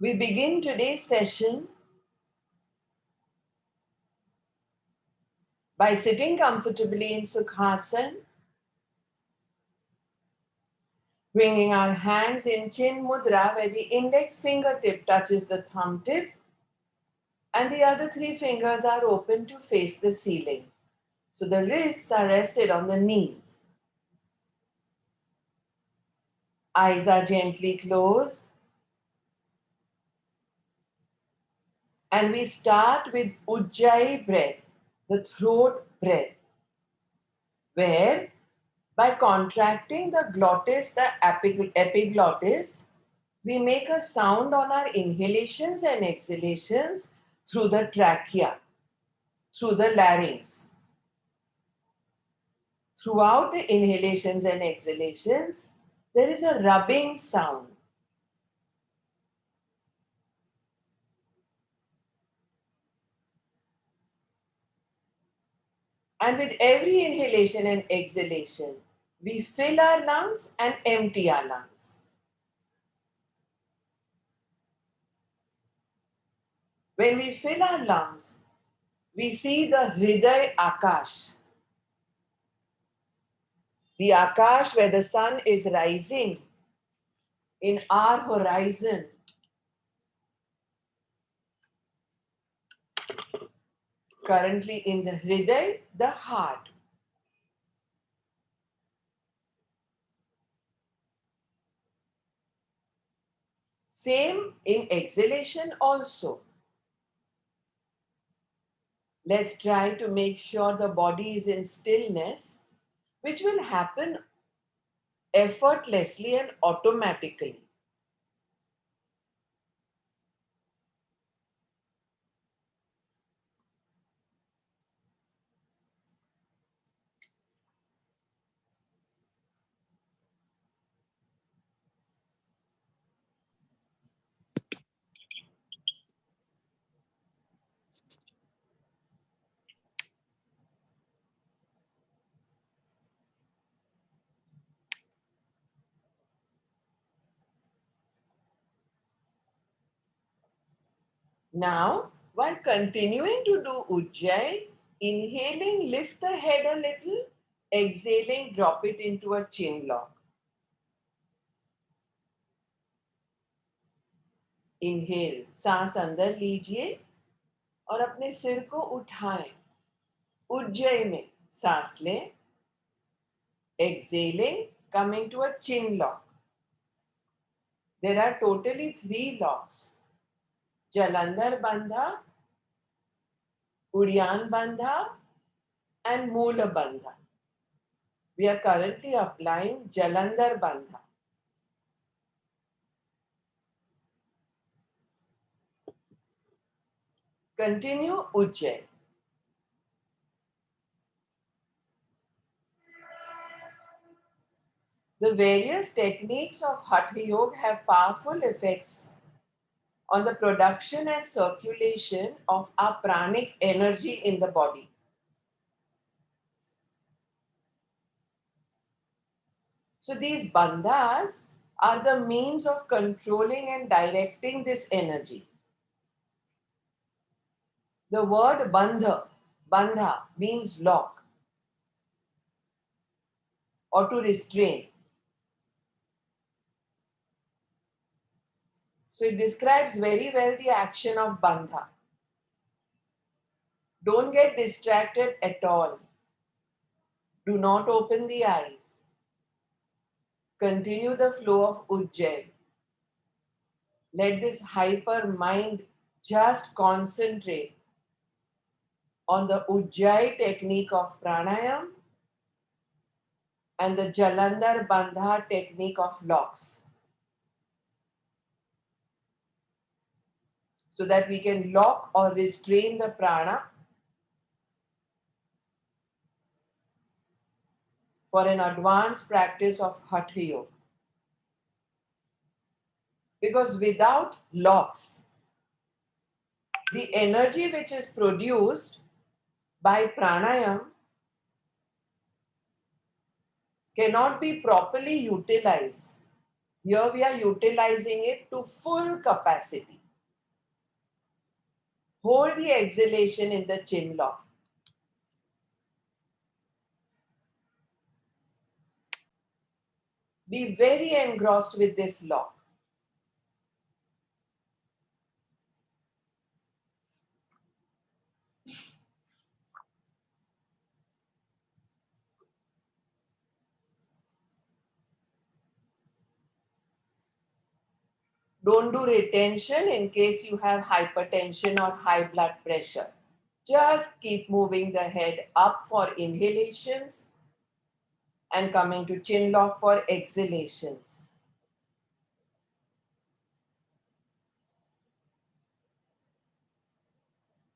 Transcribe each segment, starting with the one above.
We begin today's session by sitting comfortably in Sukhasana, bringing our hands in Chin Mudra where the index fingertip touches the thumb tip and the other three fingers are open to face the ceiling. So the wrists are rested on the knees. Eyes are gently closed. And we start with Ujjayi breath, the throat breath, where by contracting the glottis, the epiglottis, we make a sound on our inhalations and exhalations through the trachea, through the larynx. Throughout the inhalations and exhalations, there is a rubbing sound. And with every inhalation and exhalation, we fill our lungs and empty our lungs. When we fill our lungs, we see the Hriday Akash. The Akash where the sun is rising in our horizon. Currently in the Hriday, the heart. Same in exhalation also. Let's try to make sure the body is in stillness, which will happen effortlessly and automatically. Now, while continuing to do Ujjayi, inhaling, lift the head a little, exhaling, drop it into a chin lock. Inhale, सांस अंदर लीजिए और अपने सिर को उठाएं. उज्जयी में सांस लें. Exhaling, coming to a chin lock. There are totally 3 locks. Jalandhar Bandha, Udyan Bandha and Moola Bandha. We are currently applying Jalandhar Bandha. Continue Ujjayi. The various techniques of Hatha Yoga have powerful effects on the production and circulation of our pranic energy in the body. So these bandhas are the means of controlling and directing this energy. The word bandha means lock or to restrain. So it describes very well the action of bandha. Don't get distracted at all. Do not open the eyes. Continue the flow of Ujjayi. Let this hyper mind just concentrate on the Ujjayi technique of pranayam and the Jalandhar Bandha technique of locks, so that we can lock or restrain the prana for an advanced practice of Hatha Yoga. Because without locks, the energy which is produced by pranayam cannot be properly utilized. Here we are utilizing it to full capacity. Hold the exhalation in the chin lock. Be very engrossed with this lock. Don't do retention in case you have hypertension or high blood pressure. Just keep moving the head up for inhalations and coming to chin lock for exhalations.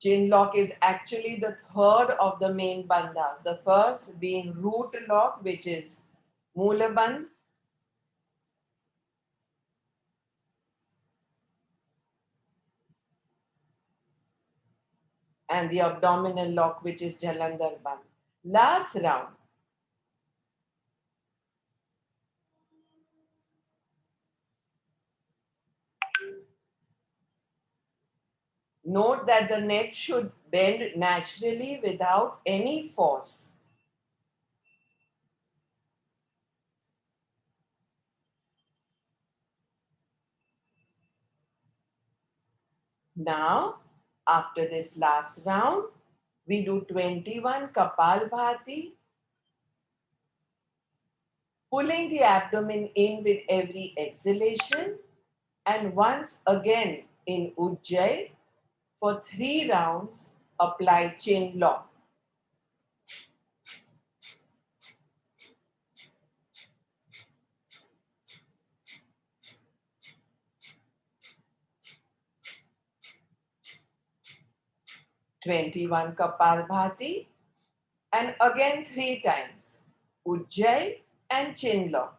Chin lock is actually the third of the main bandhas. The first being root lock, which is Mula Bandh. And the abdominal lock, which is Jalandhar Bandh. Last round. Note that the neck should bend naturally without any force. Now, after this last round, we do 21 Kapalbhati, pulling the abdomen in with every exhalation, and once again in Ujjayi for 3 rounds, apply chin lock. "21 Kapalbhati and again 3 times Ujjayi and chin lock.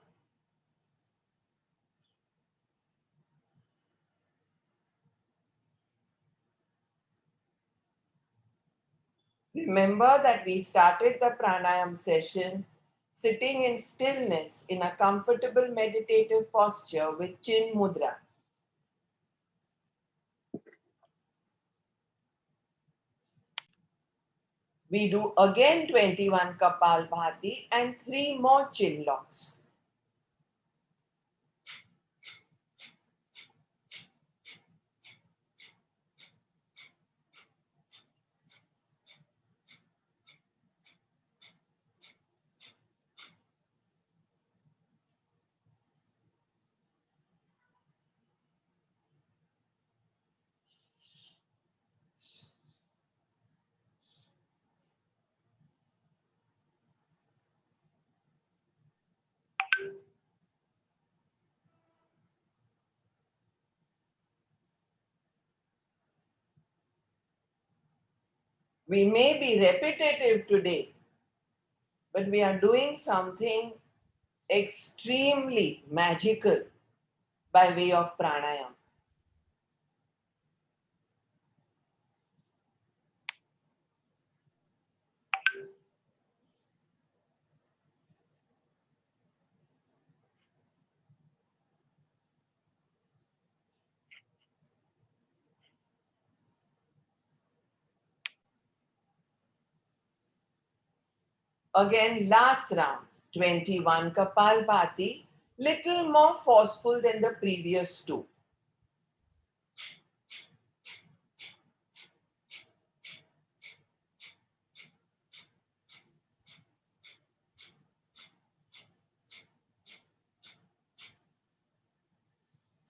Remember that we started the pranayam session sitting in stillness in a comfortable meditative posture with chin mudra. We do again 21 Kapalbhati and 3 more chin locks. We may be repetitive today, but we are doing something extremely magical by way of pranayam. Again, last round, 21 Kapalbhati, little more forceful than the previous 2.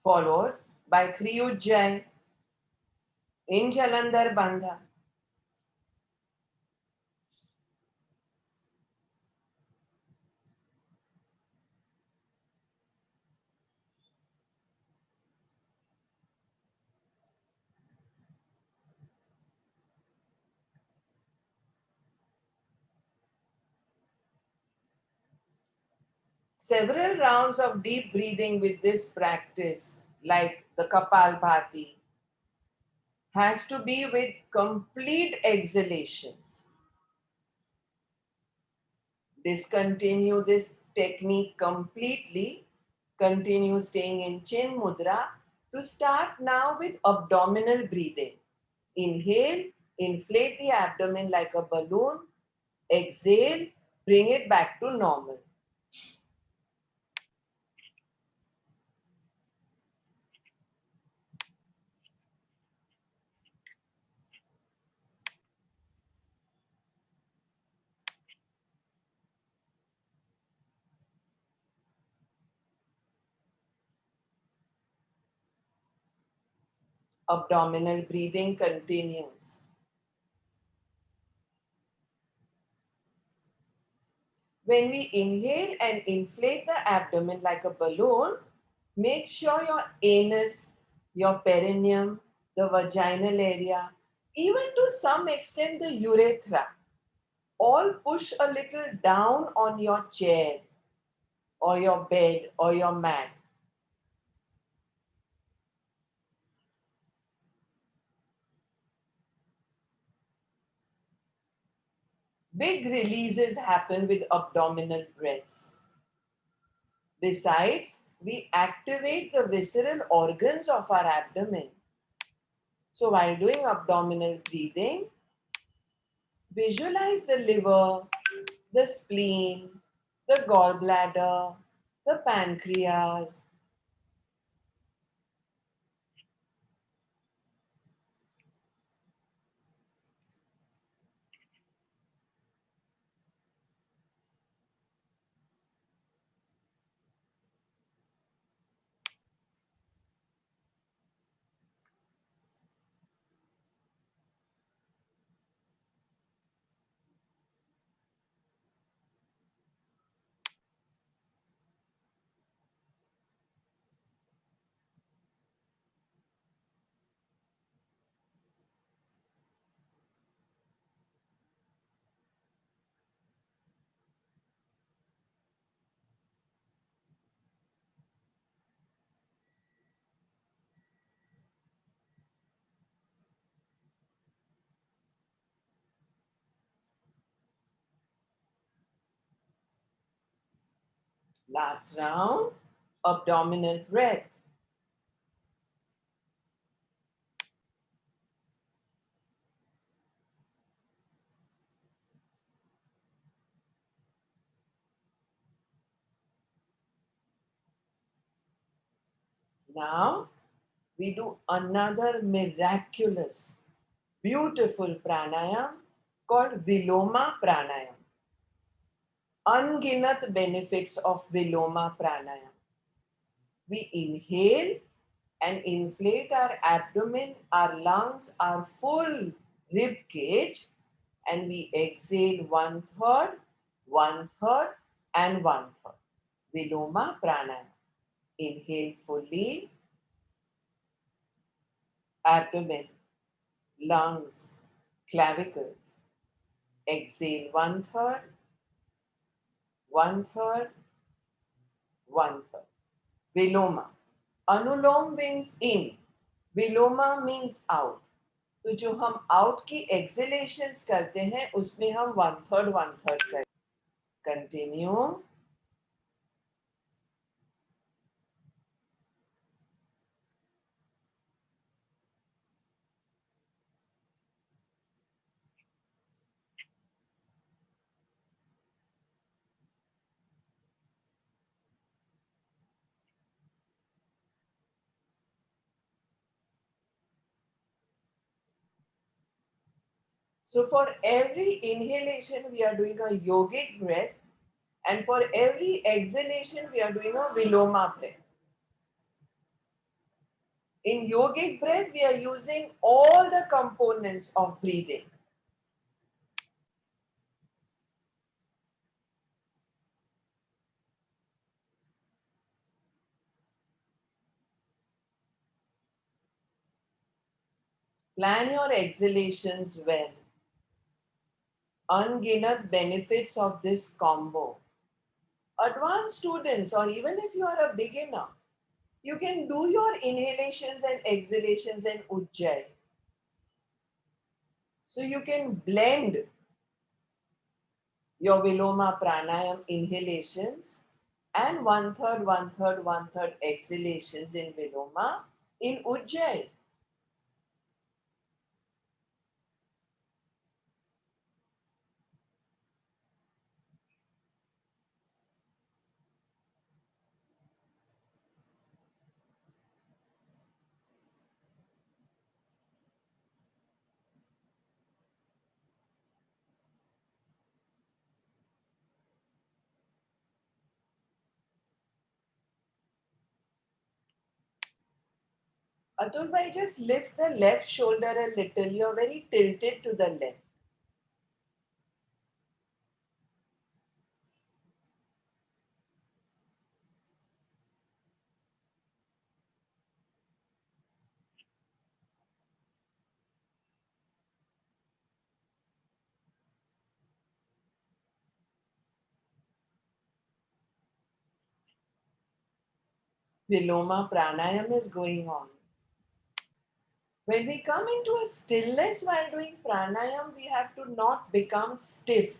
Followed by 3 Ujjayi in Jalandhar Bandha. Several rounds of deep breathing with this practice, like the Kapalbhati, has to be with complete exhalations. Discontinue this technique completely Continue staying in Chin Mudra to start now with abdominal breathing. Inhale, inflate the abdomen like a balloon. Exhale, bring it back to normal. Abdominal breathing continues. When we inhale and inflate the abdomen like a balloon, make sure your anus, your perineum, the vaginal area, even to some extent the urethra, all push a little down on your chair or your bed or your mat. Big releases happen with abdominal breaths. Besides, we activate the visceral organs of our abdomen. So while doing abdominal breathing, visualize the liver, the spleen, the gallbladder, the pancreas. Last round, abdominal breath. Now, we do another miraculous, beautiful pranayam called Viloma Pranayama. Unginat benefits of Viloma Pranayama. We inhale and inflate our abdomen, our lungs, our full rib cage, and we exhale 1/3, 1/3, and 1/3. Viloma Pranayama. Inhale fully, abdomen, lungs, clavicles. Exhale 1/3, 1/3, 1/3. Viloma. Anulom means in, Viloma means out. तो जो हम out की एक्सलेशंस करते हैं उसमें हम 1/3 1/3 करें. Continue. So for every inhalation, we are doing a yogic breath, and for every exhalation, we are doing a Viloma breath. In yogic breath, we are using all the components of breathing. Plan your exhalations well. Unginat benefits of this combo. Advanced students, or even if you are a beginner, you can do your inhalations and exhalations in Ujjayi. So you can blend your Viloma Pranayam inhalations and one third exhalations in Viloma in Ujjayi. Atul bhai, just lift the left shoulder a little. You're very tilted to the left. Viloma Pranayama is going on. When we come into a stillness while doing pranayam, we have to not become stiff.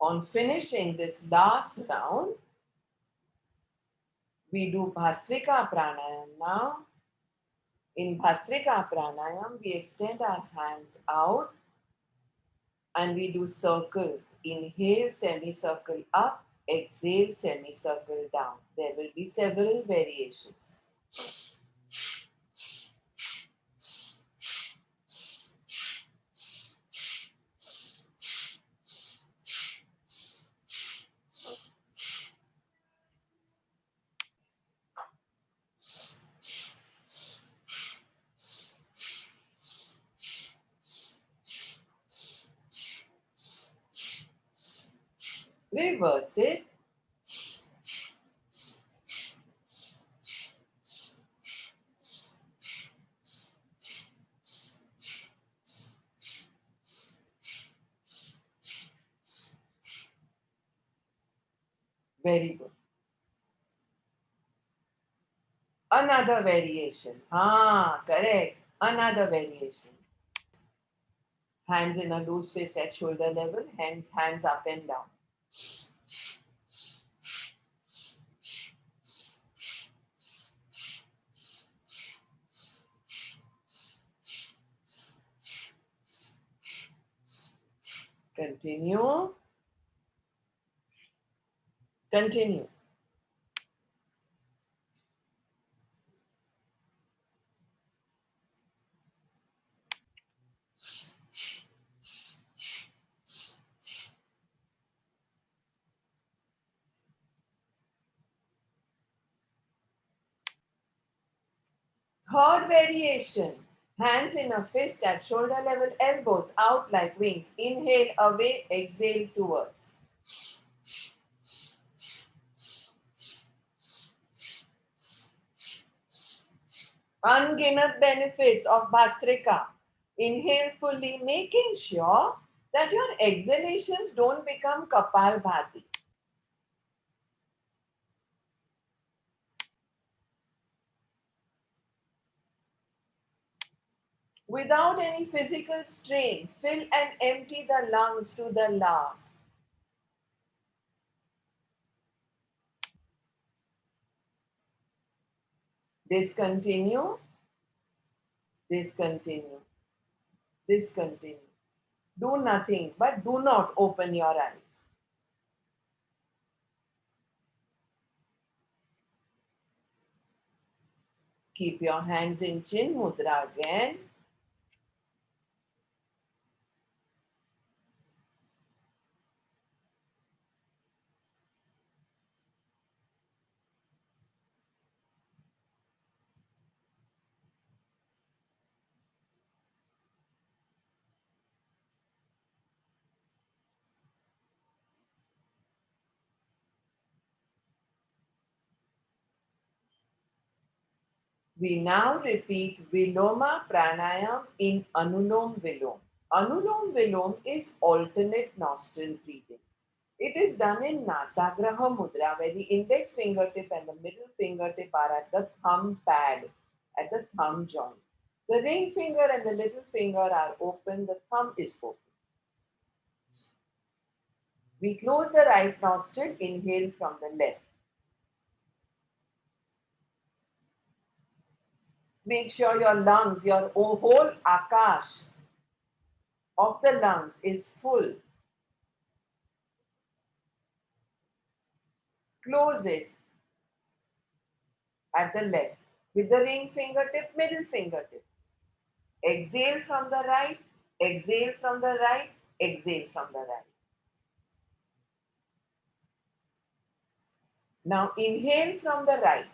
On finishing this last round, we do Bhastrika Pranayam now. In Bhastrika Pranayam, we extend our hands out and we do circles. Inhale, semicircle up, exhale, semicircle down. There will be several variations. Reverse it. Very good. Another variation. Correct. Another variation. Hands in a loose fist at shoulder level, hands up and down. Continue. Continue. Third variation. Hands in a fist at shoulder level, elbows out like wings. Inhale away, exhale towards. Ungiנת benefits of Bhastrika. Inhale fully, making sure that your exhalations don't become Kapalbhati. Without any physical strain, fill and empty the lungs to the last. Discontinue, discontinue, discontinue. Do nothing, but do not open your eyes. Keep your hands in Chin Mudra again. We now repeat Viloma Pranayama in Anulom Vilom. Anulom Vilom is alternate nostril breathing. It is done in Nasagraha Mudra, where the index fingertip and the middle fingertip are at the thumb pad, at the thumb joint. The ring finger and the little finger are open, the thumb is open. We close the right nostril, inhale from the left. Make sure your lungs, your whole akash of the lungs is full. Close it at the left with the ring fingertip, middle fingertip. Exhale from the right, exhale from the right, exhale from the right. Now inhale from the right.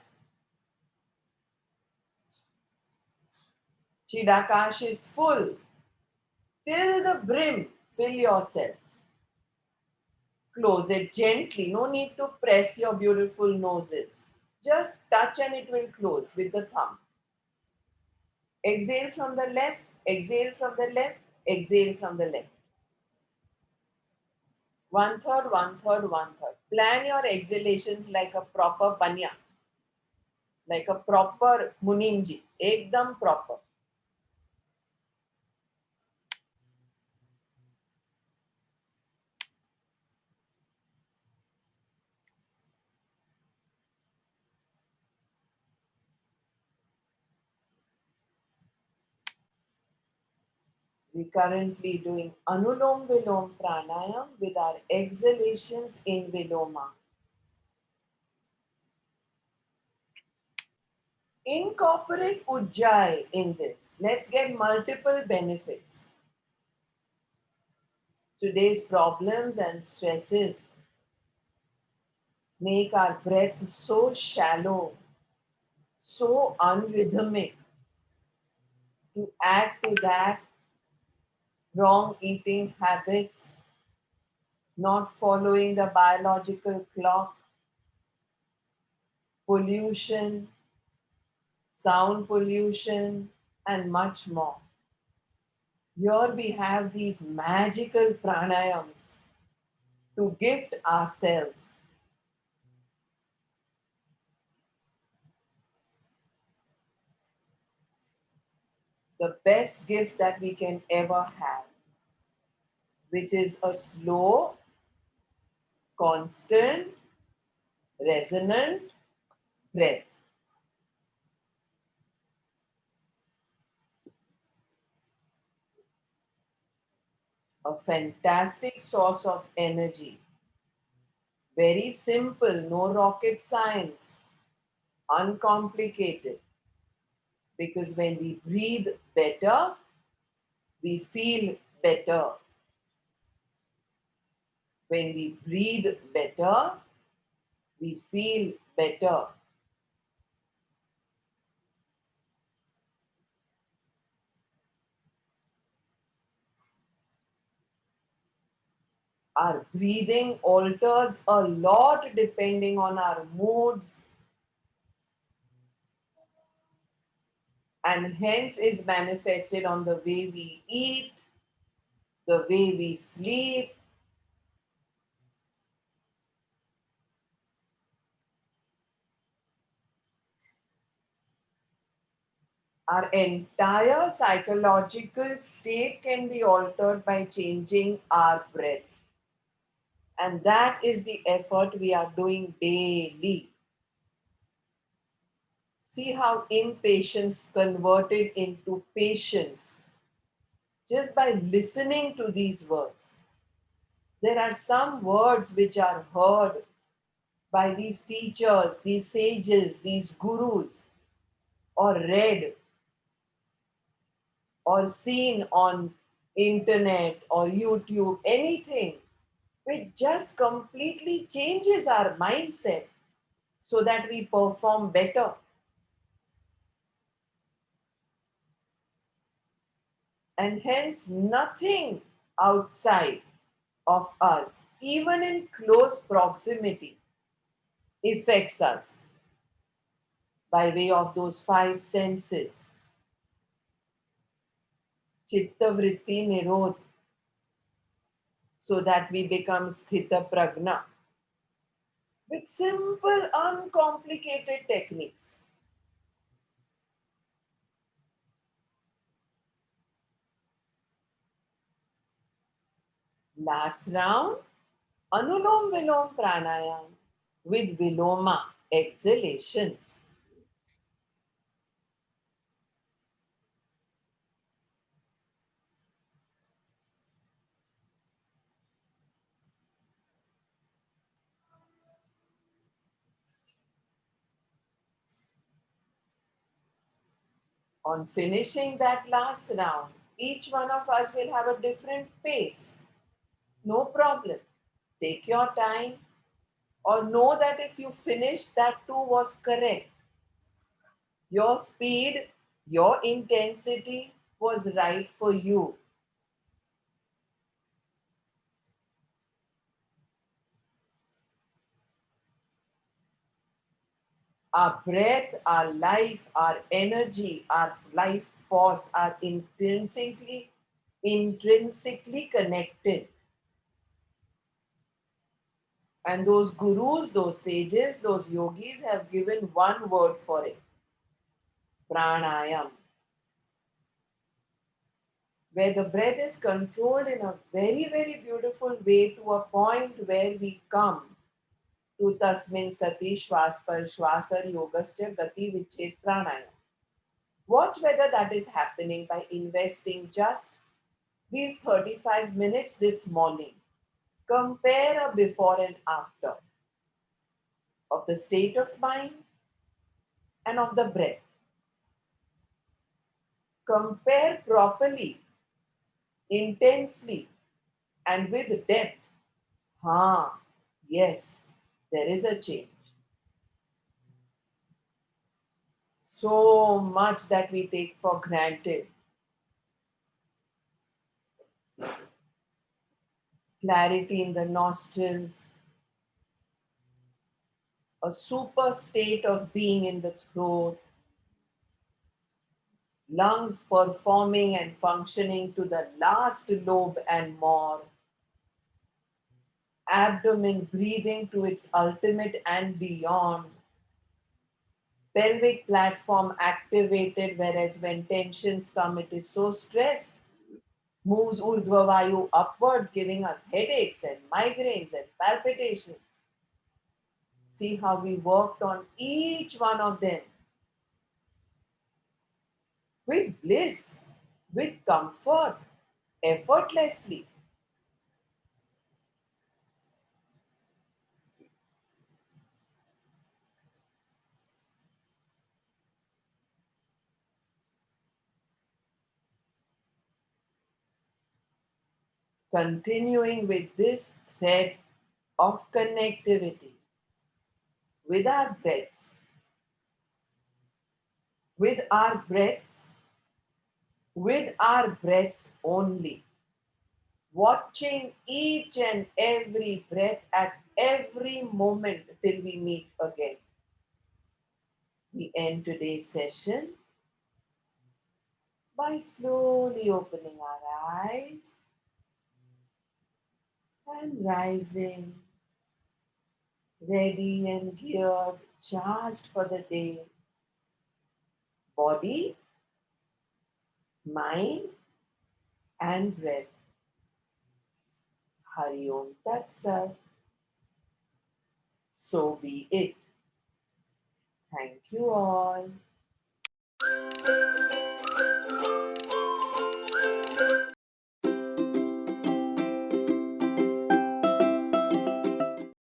Chidakash is full. Till the brim, fill yourselves. Close it gently. No need to press your beautiful noses. Just touch and it will close with the thumb. Exhale from the left, exhale from the left, exhale from the left. One third, one third, one third. Plan your exhalations like a proper banya, like a proper munimji, ekdam proper. We currently doing Anulom Vilom Pranayam with our exhalations in Viloma. Incorporate Ujjayi in this. Let's get multiple benefits. Today's problems and stresses make our breaths so shallow, so unrhythmic. To add to that, wrong eating habits, not following the biological clock, pollution, sound pollution, and much more. Here we have these magical pranayams to gift ourselves. The best gift that we can ever have, which is a slow, constant, resonant breath. A fantastic source of energy. Very simple, no rocket science, uncomplicated. Because when we breathe better, we feel better. When we breathe better, we feel better. Our breathing alters a lot depending on our moods and hence is manifested on the way we eat, the way we sleep. Our entire psychological state can be altered by changing our breath. And that is the effort we are doing daily. See how impatience converted into patience just by listening to these words. There are some words which are heard by these teachers, these sages, these gurus, or read or seen on internet or YouTube, anything which just completely changes our mindset so that we perform better. And hence nothing outside of us, even in close proximity, affects us by way of those five senses. Chitta vritti nirodh, so that we become sthita pragna with simple, uncomplicated techniques. Last round, Anulom Vilom Pranayama with Viloma exhalations. On finishing that last round, each one of us will have a different pace. No problem. Take your time, or know that if you finished, that too was correct. Your speed, your intensity was right for you. Our breath, our life, our energy, our life force are intrinsically connected. And those gurus, those sages, those yogis have given one word for it: pranayam, where the breath is controlled in a very, very beautiful way to a point where we come to tasmin sati shwaspar shwasar yogascha gati vichet pranayam. Watch whether that is happening by investing just these 35 minutes this morning. Compare a before and after of the state of mind and of the breath. Compare properly, intensely, and with depth. Yes, there is a change. So much that we take for granted. Clarity in the nostrils, a super state of being in the throat, lungs performing and functioning to the last lobe and more, abdomen breathing to its ultimate and beyond, pelvic platform activated, whereas when tensions come, it is so stressed, moves urdhva vayu upwards, giving us headaches and migraines and palpitations. See how we worked on each one of them with bliss, with comfort, effortlessly. Continuing with this thread of connectivity with our breaths, with our breaths, with our breaths only, watching each and every breath at every moment till we meet again. We end today's session by slowly opening our eyes and rising, ready and geared, charged for the day. Body, mind, and breath. Hari Om Tat Sat. So be it. Thank you all.